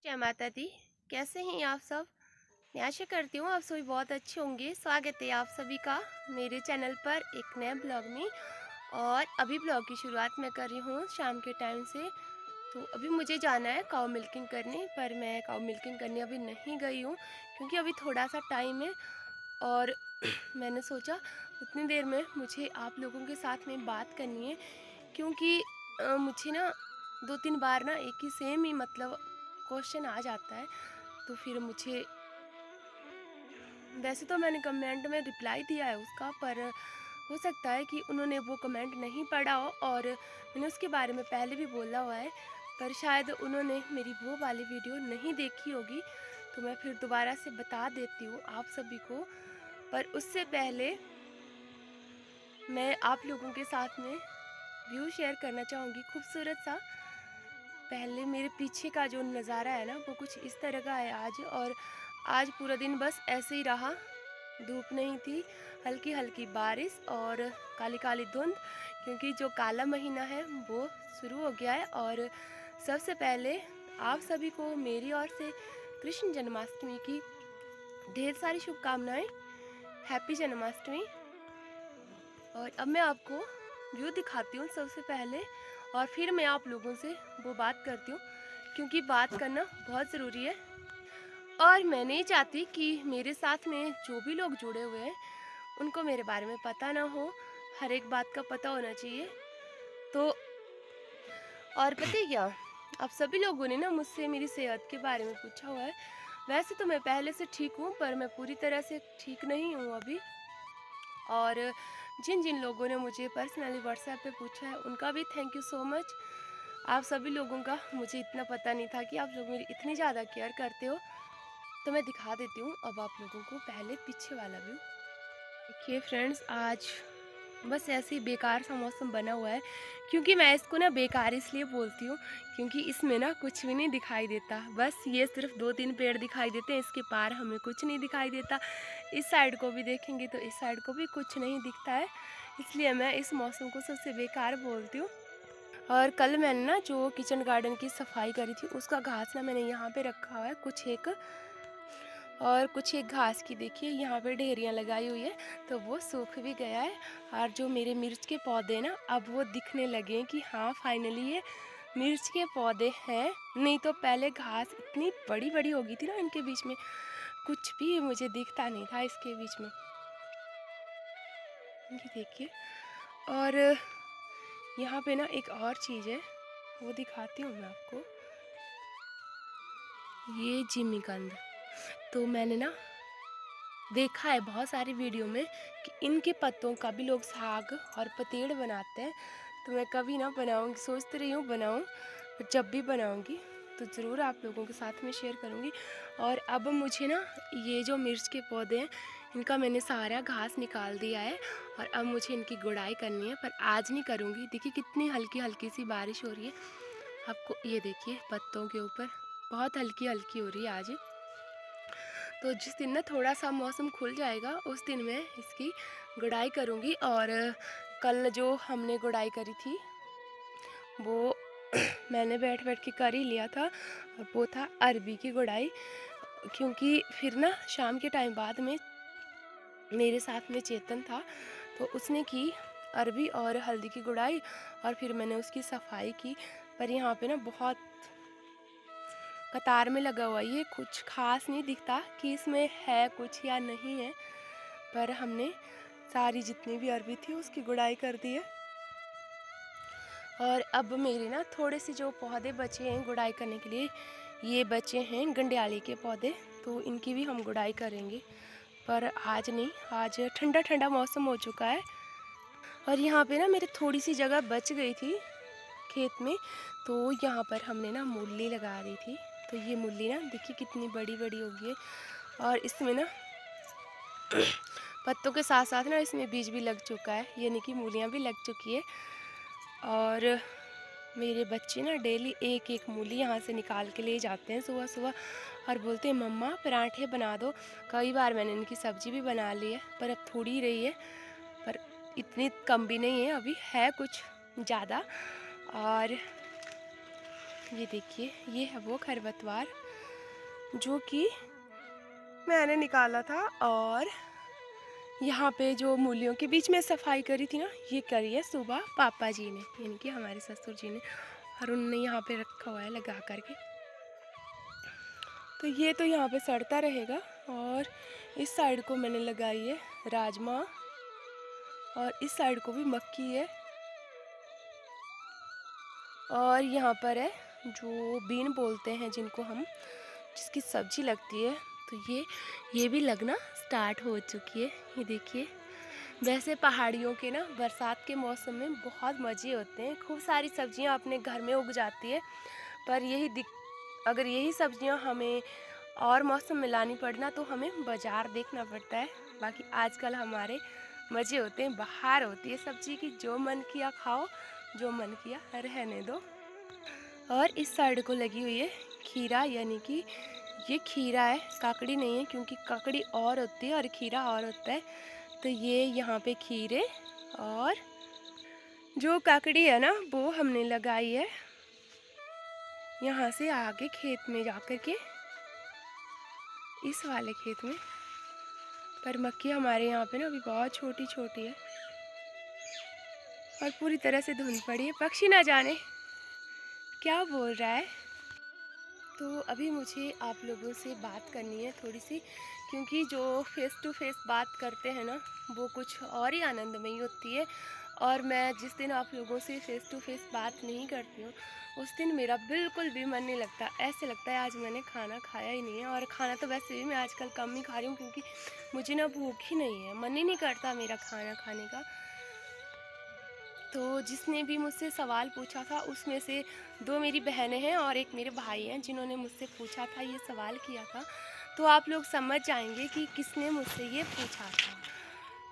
क्या माता दी, कैसे हैं आप सब। मैं आशा करती हूँ आप सभी बहुत अच्छे होंगे। स्वागत है आप सभी का मेरे चैनल पर एक नए ब्लॉग में। और अभी ब्लॉग की शुरुआत मैं कर रही हूँ शाम के टाइम से। तो अभी मुझे जाना है काऊ मिल्किंग करने, पर मैं काऊ मिल्किंग करने अभी नहीं गई हूँ क्योंकि अभी थोड़ा सा टाइम है। और मैंने सोचा उतनी देर में मुझे आप लोगों के साथ में बात करनी है, क्योंकि मुझे ना 2-3 बार ना एक ही सेम ही मतलब क्वेश्चन आ जाता है। तो फिर मुझे, वैसे तो मैंने कमेंट में रिप्लाई दिया है उसका, पर हो सकता है कि उन्होंने वो कमेंट नहीं पढ़ा हो और मैंने उसके बारे में पहले भी बोला हुआ है, पर शायद उन्होंने मेरी वो वाली वीडियो नहीं देखी होगी। तो मैं फिर दोबारा से बता देती हूँ आप सभी को। पर उससे पहले मैं आप लोगों के साथ में व्यू शेयर करना चाहूँगी खूबसूरत सा। पहले मेरे पीछे का जो नज़ारा है ना वो कुछ इस तरह का है आज। और आज पूरा दिन बस ऐसे ही रहा, धूप नहीं थी, हल्की हल्की बारिश और काली काली धुंध, क्योंकि जो काला महीना है वो शुरू हो गया है। और सबसे पहले आप सभी को मेरी ओर से कृष्ण जन्माष्टमी की ढेर सारी शुभकामनाएं। हैप्पी जन्माष्टमी। और अब मैं आपको व्यू दिखाती हूँ सबसे पहले, और फिर मैं आप लोगों से वो बात करती हूँ, क्योंकि बात करना बहुत ज़रूरी है। और मैं नहीं चाहती कि मेरे साथ में जो भी लोग जुड़े हुए हैं उनको मेरे बारे में पता ना हो, हर एक बात का पता होना चाहिए। तो और पता है क्या, आप सभी लोगों ने ना मुझसे मेरी सेहत के बारे में पूछा हुआ है। वैसे तो मैं पहले से ठीक हूँ, पर मैं पूरी तरह से ठीक नहीं हूँ अभी। और जिन जिन लोगों ने मुझे पर्सनली व्हाट्सएप पे पूछा है उनका भी थैंक यू सो मच। आप सभी लोगों का मुझे इतना पता नहीं था कि आप लोग मेरी इतनी ज़्यादा केयर करते हो। तो मैं दिखा देती हूँ अब आप लोगों को पहले पीछे वाला व्यू। देखिए फ्रेंड्स, आज बस ऐसे ही बेकार सा मौसम बना हुआ है, क्योंकि मैं इसको ना बेकार इसलिए बोलती हूँ क्योंकि इसमें ना कुछ भी नहीं दिखाई देता। बस ये सिर्फ 2-3 पेड़ दिखाई देते हैं, इसके पार हमें कुछ नहीं दिखाई देता। इस साइड को भी देखेंगे तो इस साइड को भी कुछ नहीं दिखता है, इसलिए मैं इस मौसम को सबसे बेकार बोलती हूँ। और कल मैंने ना जो किचन गार्डन की सफाई करी थी उसका घास ना मैंने यहाँ पे रखा हुआ है कुछ एक घास की देखिए यहाँ पे ढेरियाँ लगाई हुई है, तो वो सूख भी गया है। और जो मेरे मिर्च के पौधे ना अब वो दिखने लगे हैं कि हाँ फाइनली ये मिर्च के पौधे हैं। नहीं तो पहले घास इतनी बड़ी बड़ी हो गई थी ना इनके बीच में, कुछ भी मुझे दिखता नहीं था इसके बीच में। ये देखिए। और यहाँ पे ना एक और चीज़ है, वो दिखाती हूँ मैं आपको। ये जिमीकंद, तो मैंने ना देखा है बहुत सारी वीडियो में कि इनके पत्तों का भी लोग साग और पतेड़ बनाते हैं। तो मैं कभी ना बनाऊंगी, सोचती रही हूँ बनाऊँ, पर जब भी बनाऊंगी तो ज़रूर आप लोगों के साथ में शेयर करूंगी। और अब मुझे ना ये जो मिर्च के पौधे हैं इनका मैंने सारा घास निकाल दिया है, और अब मुझे इनकी गुड़ाई करनी है, पर आज नहीं करूँगी। देखिए कितनी हल्की हल्की सी बारिश हो रही है, आपको ये देखिए पत्तों के ऊपर बहुत हल्की हल्की हो रही है आज। तो जिस दिन ना थोड़ा सा मौसम खुल जाएगा उस दिन मैं इसकी गुड़ाई करूँगी। और कल जो हमने गुड़ाई करी थी वो मैंने बैठ बैठ के कर ही लिया था, और वो था अरबी की गुड़ाई। क्योंकि फिर ना शाम के टाइम बाद में मेरे साथ में चेतन था, तो उसने की अरबी और हल्दी की गुड़ाई, और फिर मैंने उसकी सफाई की। पर यहाँ पे ना बहुत कतार में लगा हुआ, ये कुछ खास नहीं दिखता कि इसमें है कुछ या नहीं है, पर हमने सारी जितनी भी अरबी थी उसकी गुड़ाई कर दी है। और अब मेरे ना थोड़े से जो पौधे बचे हैं गुड़ाई करने के लिए, ये बचे हैं गंडियाली के पौधे, तो इनकी भी हम गुड़ाई करेंगे, पर आज नहीं। आज ठंडा ठंडा मौसम हो चुका है। और यहाँ पे ना मेरे थोड़ी सी जगह बच गई थी खेत में, तो यहाँ पर हमने ना मूली लगा दी थी। तो ये मूली ना देखिए कितनी बड़ी बड़ी हो गई है, और इसमें ना पत्तों के साथ साथ ना इसमें बीज भी लग चुका है, यानी कि मूलियाँ भी लग चुकी है। और मेरे बच्चे ना डेली एक एक मूली यहाँ से निकाल के ले जाते हैं सुबह सुबह, और बोलते हैं मम्मा पराठे बना दो। कई बार मैंने इनकी सब्ज़ी भी बना ली है, पर अब थोड़ी ही रही है, पर इतनी कम भी नहीं है, अभी है कुछ ज़्यादा। और ये देखिए ये है वो खरपतवार, जो कि मैंने निकाला था। और यहाँ पे जो मूलियों के बीच में सफाई करी थी ना, ये करी है सुबह पापा जी ने, यानी कि हमारे ससुर जी ने, और उन्होंने यहाँ पे रखा हुआ है लगा करके। तो ये तो यहाँ पे सड़ता रहेगा। और इस साइड को मैंने लगाई है राजमा, और इस साइड को भी मक्की है। और यहाँ पर है जो बीन बोलते हैं जिनको हम, जिसकी सब्जी लगती है, तो ये भी लगना स्टार्ट हो चुकी है। ये देखिए। वैसे पहाड़ियों के ना बरसात के मौसम में बहुत मज़े होते हैं, खूब सारी सब्जियां अपने घर में उग जाती है। पर अगर यही सब्जियां हमें और मौसम में लानी पड़ना तो हमें बाज़ार देखना पड़ता है। बाकी आजकल हमारे मज़े होते हैं, बाहर होती है सब्जी की, जो मन किया खाओ, जो मन किया रहने दो। और इस साइड को लगी हुई है खीरा, यानी कि ये खीरा है, काकड़ी नहीं है, क्योंकि काकड़ी और होती है और खीरा और होता है। तो ये यहाँ पे खीरे और जो काकड़ी है ना वो हमने लगाई है यहाँ से आगे खेत में जाकर के, इस वाले खेत में। पर मक्की हमारे यहाँ पे ना अभी बहुत छोटी छोटी है और पूरी तरह से धुंध पड़ी है। पक्षी ना जाने क्या बोल रहा है। तो अभी मुझे आप लोगों से बात करनी है थोड़ी सी, क्योंकि जो फेस टू फेस बात करते हैं ना वो कुछ और ही आनंदमयी होती है। और मैं जिस दिन आप लोगों से फेस टू फेस बात नहीं करती हूँ उस दिन मेरा बिल्कुल भी मन नहीं लगता। ऐसे लगता है आज मैंने खाना खाया ही नहीं है। और खाना तो वैसे भी मैं आजकल कम ही खा रही हूँ, क्योंकि मुझे ना भूख ही नहीं है, मन ही नहीं करता मेरा खाना खाने का। तो जिसने भी मुझसे सवाल पूछा था उसमें से 2 मेरी बहनें हैं और 1 मेरे भाई हैं जिन्होंने मुझसे पूछा था, ये सवाल किया था। तो आप लोग समझ जाएंगे कि किसने मुझसे ये पूछा था,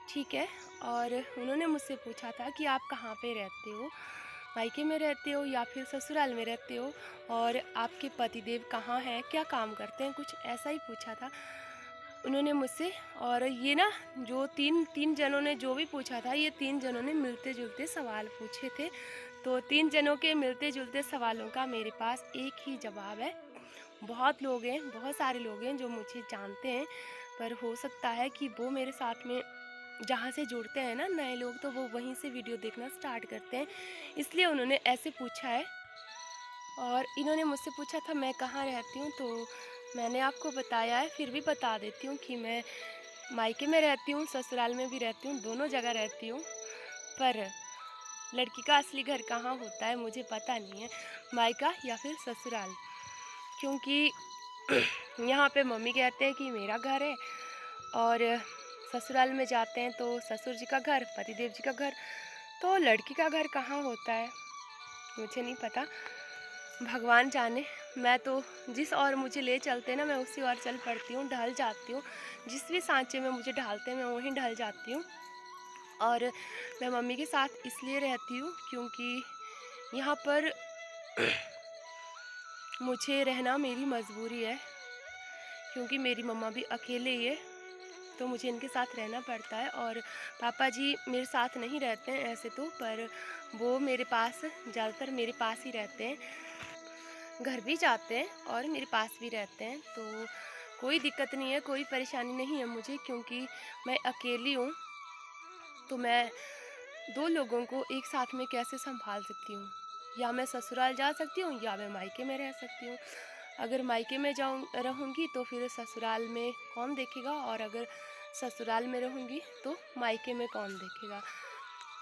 ठीक है। और उन्होंने मुझसे पूछा था कि आप कहाँ पे रहते हो, मायके में रहते हो या फिर ससुराल में रहते हो, और आपके पतिदेव कहाँ हैं, क्या काम करते हैं, कुछ ऐसा ही पूछा था उन्होंने मुझसे। और ये ना जो तीन जनों ने जो भी पूछा था, ये 3 जनों ने मिलते जुलते सवाल पूछे थे। तो 3 जनों के मिलते जुलते सवालों का मेरे पास एक ही जवाब है। बहुत लोग हैं, बहुत सारे लोग हैं जो मुझे जानते हैं, पर हो सकता है कि वो मेरे साथ में जहाँ से जुड़ते हैं ना नए लोग, तो वो वहीं से वीडियो देखना स्टार्ट करते हैं, इसलिए उन्होंने ऐसे पूछा है। और इन्होंने मुझसे पूछा था मैं कहाँ रहती हूँ, तो मैंने आपको बताया है, फिर भी बता देती हूँ कि मैं मायके में रहती हूँ, ससुराल में भी रहती हूँ, दोनों जगह रहती हूँ। पर लड़की का असली घर कहाँ होता है मुझे पता नहीं है, मायका या फिर ससुराल, क्योंकि यहाँ पे मम्मी कहते हैं कि मेरा घर है, और ससुराल में जाते हैं तो ससुर जी का घर, पतिदेव जी का घर। तो लड़की का घर कहाँ होता है मुझे नहीं पता, भगवान जाने। मैं तो जिस और मुझे ले चलते हैं ना मैं उसी और चल पड़ती हूँ, ढल जाती हूँ, जिस भी सांचे में मुझे ढालते हैं मैं वहीं ढल जाती हूँ। और मैं मम्मी के साथ इसलिए रहती हूँ क्योंकि यहाँ पर मुझे रहना मेरी मजबूरी है, क्योंकि मेरी मम्मा भी अकेले ही है, तो मुझे इनके साथ रहना पड़ता है। और पापा जी मेरे साथ नहीं रहते हैं ऐसे तो, पर वो मेरे पास ज़्यादातर मेरे पास ही रहते हैं, घर भी जाते हैं और मेरे पास भी रहते हैं। तो कोई दिक्कत नहीं है, कोई परेशानी नहीं है मुझे, क्योंकि मैं अकेली हूँ। तो मैं 2 लोगों को एक साथ में कैसे संभाल सकती हूँ, या मैं ससुराल जा सकती हूँ या मैं मायके में रह सकती हूँ। अगर मायके में रहूँगी तो फिर ससुराल में कौन देखेगा, और अगर ससुराल में रहूँगी तो मायके में कौन देखेगा।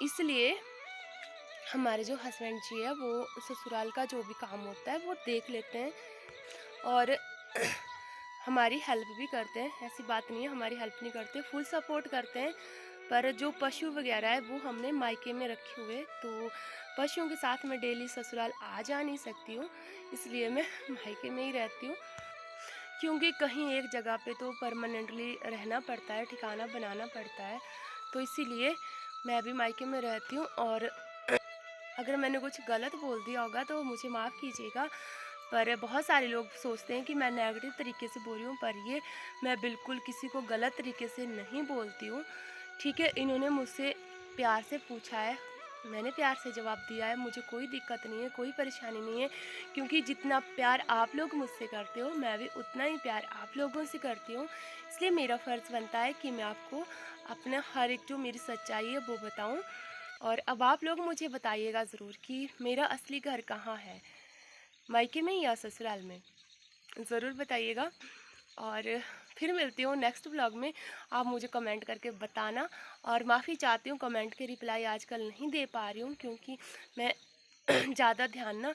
इसलिए हमारे जो हस्बैंड जी है वो ससुराल का जो भी काम होता है वो देख लेते हैं, और हमारी हेल्प भी करते हैं। ऐसी बात नहीं है हमारी हेल्प नहीं करते, फुल सपोर्ट करते हैं। पर जो पशु वगैरह है वो हमने मायके में रखे हुए, तो पशुओं के साथ मैं डेली ससुराल आ जा नहीं सकती हूँ, इसलिए मैं मायके में ही रहती हूँ। क्योंकि कहीं एक जगह पे तो परमानेंटली रहना पड़ता है, ठिकाना बनाना पड़ता है, तो इसीलिए मैं भी मायके में रहती हूँ। और अगर मैंने कुछ गलत बोल दिया होगा तो मुझे माफ़ कीजिएगा, पर बहुत सारे लोग सोचते हैं कि मैं नेगेटिव तरीके से बोल रही हूँ, पर ये मैं बिल्कुल किसी को गलत तरीके से नहीं बोलती हूँ, ठीक है। इन्होंने मुझसे प्यार से पूछा है मैंने प्यार से जवाब दिया है, मुझे कोई दिक्कत नहीं है, कोई परेशानी नहीं है, क्योंकि जितना प्यार आप लोग मुझसे करते हो मैं भी उतना ही प्यार आप लोगों से करती हूँ। इसलिए मेरा फ़र्ज़ बनता है कि मैं आपको अपना हर एक जो मेरी सच्चाई है वो बताऊँ। और अब आप लोग मुझे बताइएगा ज़रूर कि मेरा असली घर कहाँ है, मायके में या ससुराल में? ज़रूर बताइएगा। और फिर मिलती हूँ नेक्स्ट व्लॉग में। आप मुझे कमेंट करके बताना। और माफ़ी चाहती हूँ, कमेंट के रिप्लाई आजकल नहीं दे पा रही हूँ, क्योंकि मैं ज़्यादा ध्यान ना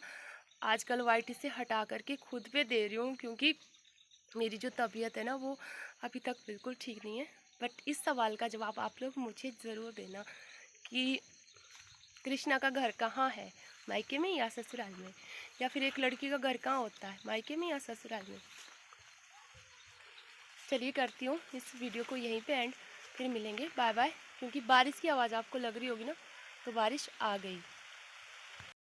आजकल वाईटी से हटा करके खुद पे दे रही हूँ, क्योंकि मेरी जो तबीयत है ना वो अभी तक बिल्कुल ठीक नहीं है। बट इस सवाल का जवाब आप लोग मुझे ज़रूर देना कि कृष्णा का घर कहाँ है, मायके में या ससुराल में? या फिर एक लड़की का घर कहाँ होता है, मायके में या ससुराल में? चलिए करती हूँ इस वीडियो को यहीं पे एंड, फिर मिलेंगे, बाय बाय। क्योंकि बारिश की आवाज़ आपको लग रही होगी ना, तो बारिश आ गई।